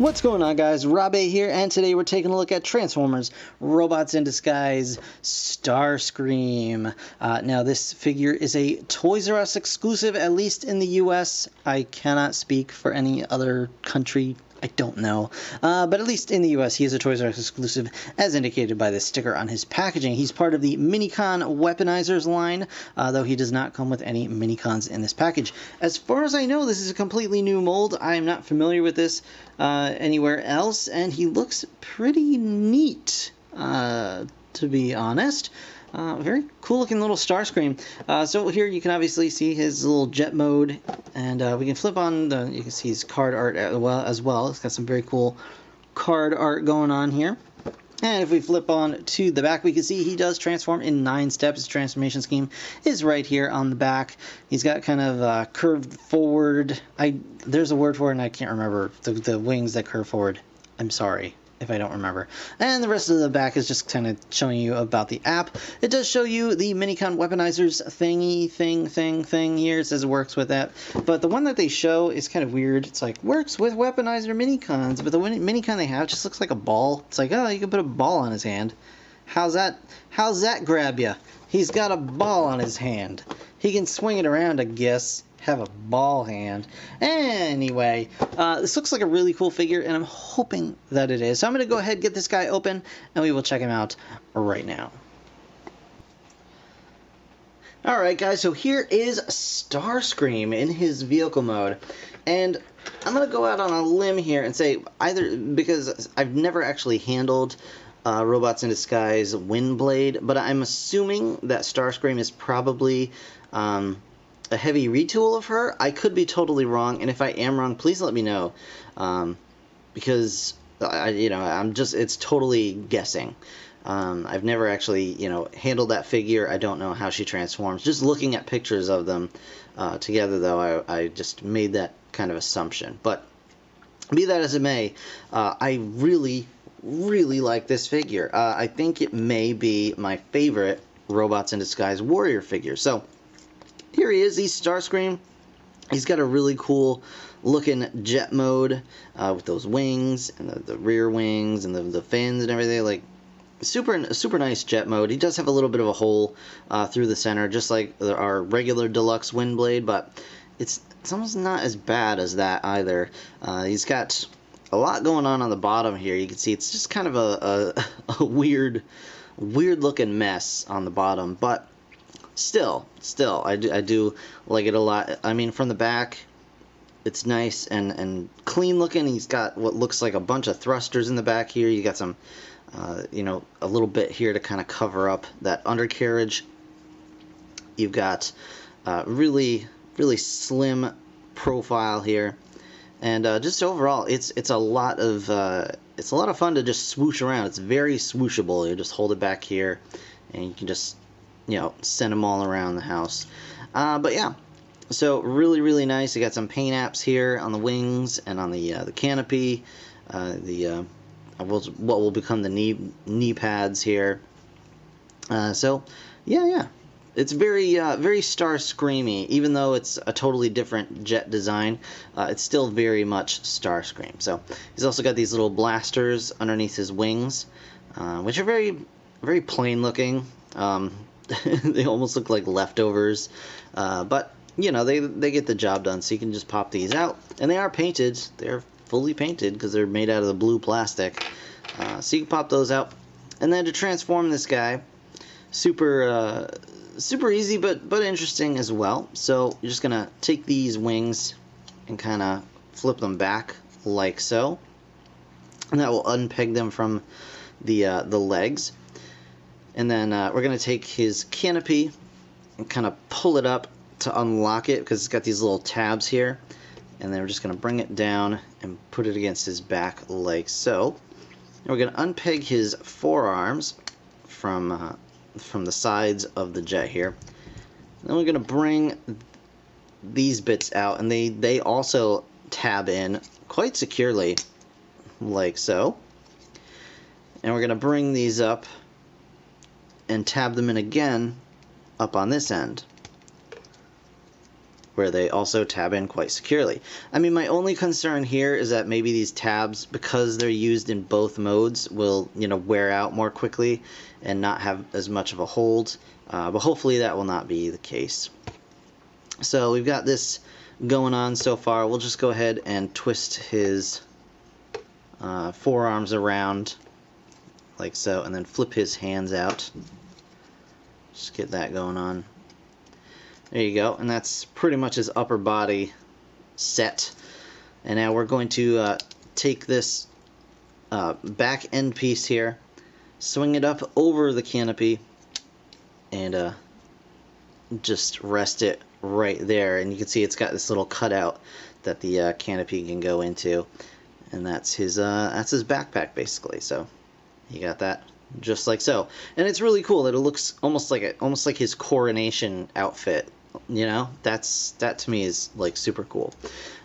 What's going on, guys? Rob A here, and today we're taking a look at Transformers Robots in Disguise Starscream. Now, this figure is a Toys R Us exclusive, at least in the US. I cannot speak for any other country. I don't know. But at least in the US, he is a Toys R Us exclusive, as indicated by the sticker on his packaging. He's part of the Minicon Weaponizers line, though he does not come with any Minicons in this package. As far as I know, this is a completely new mold. I am not familiar with this anywhere else, and he looks pretty neat, to be honest. Very cool looking little Starscream. So here you can obviously see his little jet mode, and we can flip on the, you can see his card art as well. It's got some very cool card art going on here. And if we flip on to the back, we can see he does transform in 9 steps. His transformation scheme is right here on the back. He's got kind of curved forward. There's a word for it, and I can't remember. The wings that curve forward. I'm sorry if I don't remember. And the rest of the back is just kind of showing you about the app. It does show you the Minicon Weaponizers thing here. It says it works with that. But the one that they show is kind of weird. It's like, works with Weaponizer Minicons. But the Minicon they have just looks like a ball. It's like, oh, you can put a ball on his hand. How's that grab you? He's got a ball on his hand. He can swing it around, I guess. Have a ball hand. Anyway, this looks like a really cool figure, and I'm hoping that it is. So I'm going to go ahead and get this guy open, and we will check him out right now. Alright guys, so here is Starscream in his vehicle mode. And I'm going to go out on a limb here and say, either because I've never actually handled Robots in Disguise Windblade, but I'm assuming that Starscream is probably a heavy retool of her. I could be totally wrong, and if I am wrong, please let me know, because it's totally guessing. I've never actually, handled that figure. I don't know how she transforms. Just looking at pictures of them together, though, I just made that kind of assumption. But be that as it may, I really like this figure. I think it may be my favorite Robots in Disguise Warrior figure. So here he is. He's Starscream. He's got a really cool looking jet mode with those wings and the rear wings and the fins and everything. Like super nice jet mode. He does have a little bit of a hole through the center, just like our regular deluxe Windblade, but it's almost not as bad as that either. He's got a lot going on the bottom here. You can see it's just kind of a weird looking mess on the bottom, but still, I do like it a lot. I mean, from the back, it's nice and clean looking. He's got what looks like a bunch of thrusters in the back here. You got some, a little bit here to kind of cover up that undercarriage. You've got really slim profile here, and just overall, it's a lot of fun to just swoosh around. It's very swooshable. You just hold it back here, and you can just send them all around the house. But yeah, so really nice. You got some paint apps here on the wings and on the canopy, what will become the knee pads here. So yeah, it's very Starscreamy. Even though it's a totally different jet design, it's still very much Starscream. So he's also got these little blasters underneath his wings, which are very plain looking. They almost look like leftovers, but they get the job done. So you can just pop these out, and they are painted. They're fully painted because they're made out of the blue plastic. So you can pop those out, and then to transform this guy, super easy, but interesting as well. So you're just gonna take these wings and kind of flip them back like so, and that will unpeg them from the legs. And then we're going to take his canopy and kind of pull it up to unlock it, because it's got these little tabs here. And then we're just going to bring it down and put it against his back like so. And we're going to unpeg his forearms from the sides of the jet here. Then we're going to bring these bits out, and they also tab in quite securely like so. And we're going to bring these up and tab them in again up on this end. where they also tab in quite securely. I mean, my only concern here is that maybe these tabs, because they're used in both modes, will, you know, wear out more quickly and not have as much of a hold, but hopefully that will not be the case. So we've got this going on so far. We'll just go ahead and twist his forearms around like so, and then flip his hands out. Just get that going on. There you go, and that's pretty much his upper body set. And now we're going to take this back end piece here, swing it up over the canopy, and just rest it right there. And you can see it's got this little cutout that the canopy can go into, and that's his backpack basically. So you got that just like so, and it's really cool that it looks almost like his coronation outfit. You know, that to me is like super cool.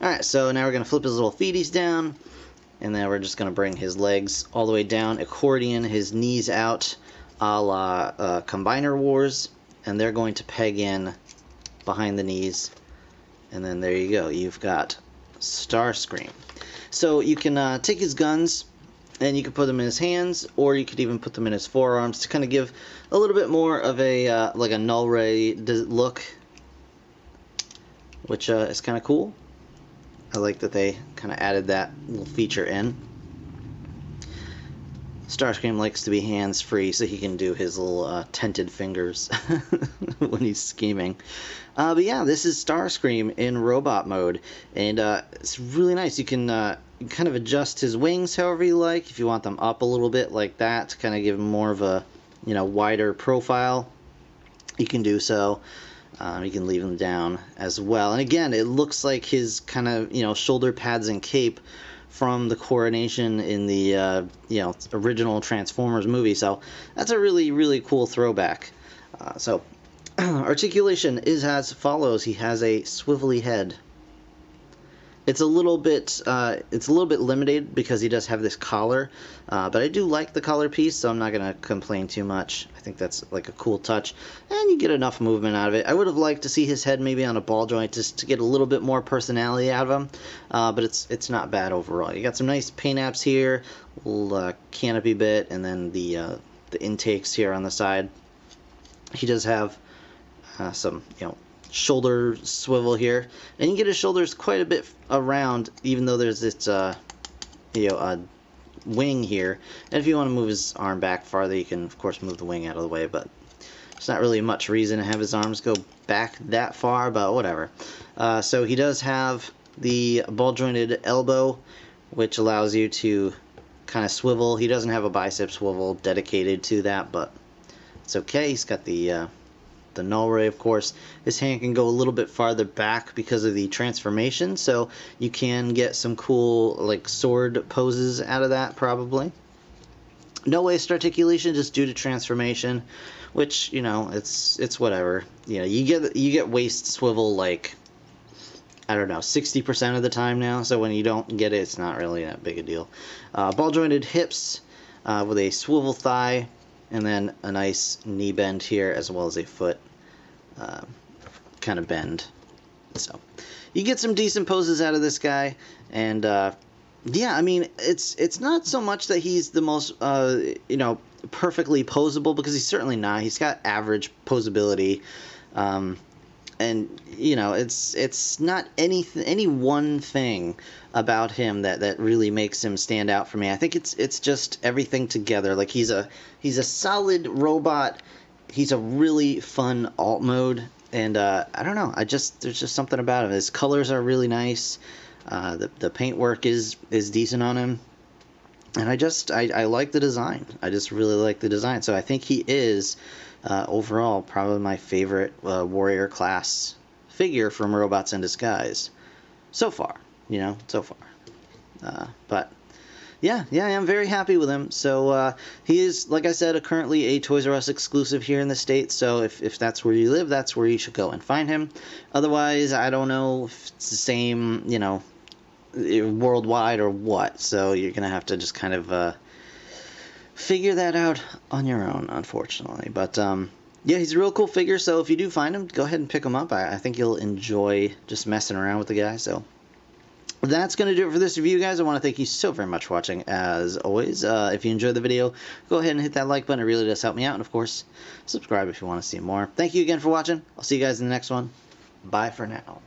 Alright, so now we're going to flip his little feeties down, and then we're just going to bring his legs all the way down, accordion his knees out a la Combiner Wars, and they're going to peg in behind the knees, and then there you go, you've got Starscream. So you can take his guns and you can put them in his hands, or you could even put them in his forearms to kind of give a little bit more of a like a null ray look, which is kind of cool. I like that they kind of added that little feature in. Starscream likes to be hands-free, so he can do his little tented fingers when he's scheming. But yeah, this is Starscream in robot mode, and it's really nice. You can kind of adjust his wings however you like. If you want them up a little bit like that to kind of give him more of a, you know, wider profile, you can do so. You can leave them down as well. And again, it looks like his kind of, you know, shoulder pads and cape from the coronation in the you know, original Transformers movie. So that's a really, really cool throwback. So articulation is as follows. He has a swivelly head. It's a little bit limited because he does have this collar, but I do like the collar piece, so I'm not gonna complain too much. I think that's like a cool touch, and you get enough movement out of it. I would have liked to see his head maybe on a ball joint just to get a little bit more personality out of him, but it's not bad overall. You got some nice paint apps here, little canopy bit, and then the intakes here on the side. He does have some, you know, shoulder swivel here, and you get his shoulders quite a bit around, even though there's this you know, wing here. And if you want to move his arm back farther, you can of course move the wing out of the way, but there's not really much reason to have his arms go back that far, but whatever. So he does have the ball jointed elbow, which allows you to kind of swivel. He doesn't have a bicep swivel dedicated to that, but it's okay. He's got the null ray, of course. His hand can go a little bit farther back because of the transformation, so you can get some cool like sword poses out of that probably. No waist articulation just due to transformation, which, you know, it's whatever. You know, you get waist swivel like, I don't know, 60% of the time now, so when you don't get it, it's not really that big a deal. Ball jointed hips with a swivel thigh, and then a nice knee bend here, as well as a foot kind of bend. So you get some decent poses out of this guy, and yeah, I mean, it's not so much that he's the most you know, perfectly posable, because he's certainly not. He's got average posability, and you know, it's not any one thing about him that really makes him stand out for me. I think it's just everything together. Like he's a solid robot. He's a really fun alt mode, and I don't know. There's just something about him. His colors are really nice. The paintwork is decent on him, and I like the design. I just really like the design. So I think he is overall probably my favorite warrior class figure from Robots in Disguise so far. You know, so far. But yeah, I'm very happy with him. So he is, like I said, currently a Toys R Us exclusive here in the States. So if that's where you live, that's where you should go and find him. Otherwise, I don't know if it's the same, you know, worldwide or what. So you're gonna have to just kind of figure that out on your own, unfortunately. But yeah, he's a real cool figure, so if you do find him, go ahead and pick him up. I think you'll enjoy just messing around with the guy, so... That's going to do it for this review, guys. I want to thank you so very much for watching, as always. If you enjoyed the video, go ahead and hit that like button. It really does help me out. And, of course, subscribe if you want to see more. Thank you again for watching. I'll see you guys in the next one. Bye for now.